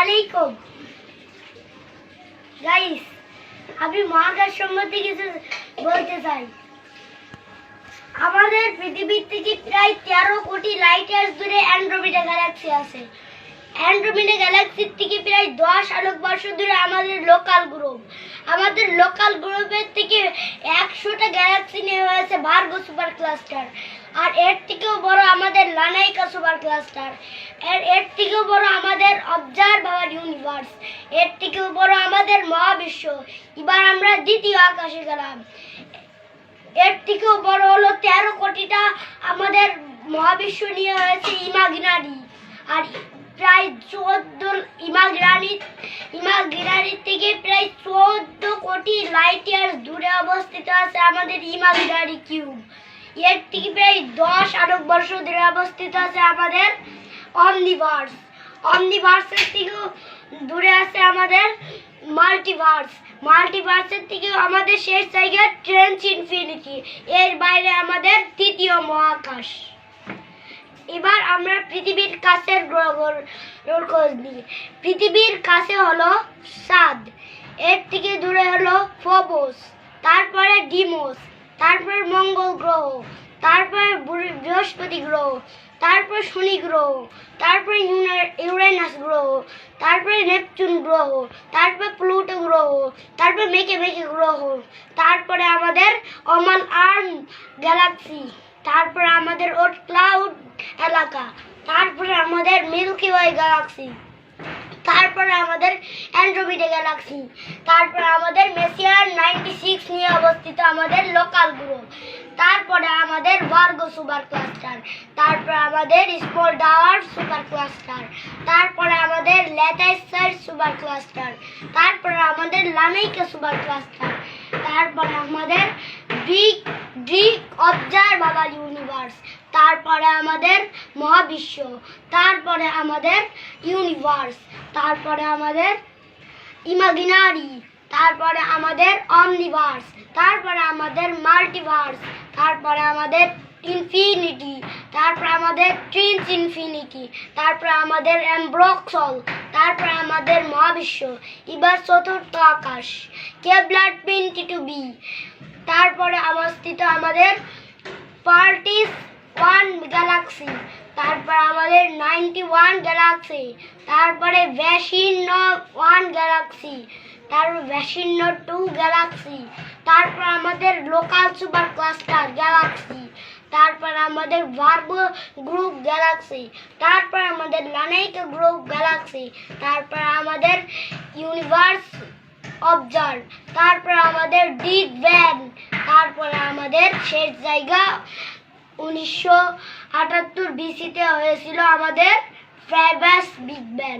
আলাইকুম গাইস, আমি মহাকাশ সম্বন্ধে কিছু বলতে চাই। আমাদের পৃথিবীর থেকে প্রায় 13 কোটি লাইট ইয়ার্স দূরে অ্যান্ড্রোমেডা গ্যালাক্সি আছে। অ্যান্ড্রোমেডা গ্যালাক্সির থেকে প্রায় 10 আলোকবর্ষ দূরে আমাদের লোকাল গ্রহ। আমাদের লোকাল গ্রহের থেকে 100টা গ্যালাক্সি নেওয়া হয়েছে ভার্গো সুপার ক্লাস্টার। আর এর থেকেও বড় আমাদের লানাইকা সুপার ক্লাস্টার। এর থেকেও বড় আমাদের অবজার্ভ আওয়ার ইউনিভার্স। এর থেকেও বড় আমাদের মহাবিশ্ব। এবার আমরা দ্বিতীয় আকাশে গেলাম। এর থেকেও বড় হলো 13 কোটিটা আমাদের মহাবিশ্ব নিয়ে হয়েছে ইমাজিনারি। আর প্রায় 14 ইমাজিনারি থেকে প্রায় 14 কোটি লাইট ইয়ার্স দূরে অবস্থিত আছে আমাদের ইমাজিনারি কিউব। এর থেকে প্রায় 10 আলোকবর্ষ দূরে অবস্থিত আছে আমাদের অমনিভার্স। অমনিভার্সের থেকেও দূরে আছে আমাদের মাল্টিভার্স। মাল্টিভার্সের থেকে আমাদের শেষ জায়গা ট্রেন্স ইনফিনিটি। এর বাইরে আমাদের তৃতীয় মহাকাশ। এবার আমরা পৃথিবীর কাছের গ্রহর খোঁজ নিই। পৃথিবীর কাছে হলো চাঁদ, এর থেকে দূরে হলো ফোবস, তারপরে ডিমোস, তারপরে মঙ্গল গ্রহ, তারপরে বৃহস্পতি গ্রহ, তারপর শনি গ্রহ, তারপরে ইউরেনাস গ্রহ, তারপরে নেপচুন গ্রহ, তারপরে প্লুটো গ্রহ, তারপরে মেকে গ্রহ, তারপরে আমাদের অমান আর্ম গ্যালাক্সি, তারপরে আমাদের ওট ক্লাউড এলাকা, তারপরে আমাদের মিল্কি ওয়ে গ্যালাক্সি, তারপরে আমাদের অ্যান্ড্রোমেডা গ্যালাক্সি, তারপরে আমাদের মেসিয়ার 96 নিয়ে অবস্থিত আমাদের লোকাল গ্রহ, তারপরে আমাদের ভার্গো সুপার ক্লাস্টার, তারপরে আমাদের স্মল ডাওয়ার সুপার ক্লাস্টার, তারপরে আমাদের ল্যাটাইসার সুপার ক্লাস্টার, তারপরে আমাদের লানাইকা সুপার ক্লাস্টার, তারপরে আমাদের বিগ অবজার্ভ আওয়ার ইউনিভার্স, তারপরে আমাদের মহাবিশ্ব, তারপরে আমাদের ইউনিভার্স, তারপরে আমাদের ইমাজিনারি, তারপরে আমাদের অমনিভার্স, তারপরে আমাদের মাল্টিভার্স, তারপরে আমাদের ইনফিনিটি, তারপরে আমাদের ট্রিন্স ইনফিনিটি, তারপরে আমাদের অ্যাম্ব্রক্সল, তারপরে আমাদের মহাবিশ্ব। এবার চতুর্থ আকাশ কেপলার 22b, তারপরে অবস্থিত আমাদের পার্টিস 1 গ্যালাক্সি, তারপর আমাদের 91 গ্যালাক্সি, তারপরে ভ্যাসিন্ন 1 গ্যালাক্সি, তারপর ভ্যাসিন্ন 2 গ্যালাক্সি, তারপর আমাদের লোকাল সুপার ক্লাস্টার গ্যালাক্সি, তারপর আমাদের ভার্গো গ্রুপ গ্যালাক্সি, তারপর আমাদের লানাইকা গ্রুপ গ্যালাক্সি, তারপর আমাদের ইউনিভার্স অবজার্ভ, তারপর আমাদের বিগ ব্যাং, তারপরে আমাদের শেষ জায়গা 1978 বিসিতে হয়েছিল আমাদের ফেবাস বিগ ব্যাং।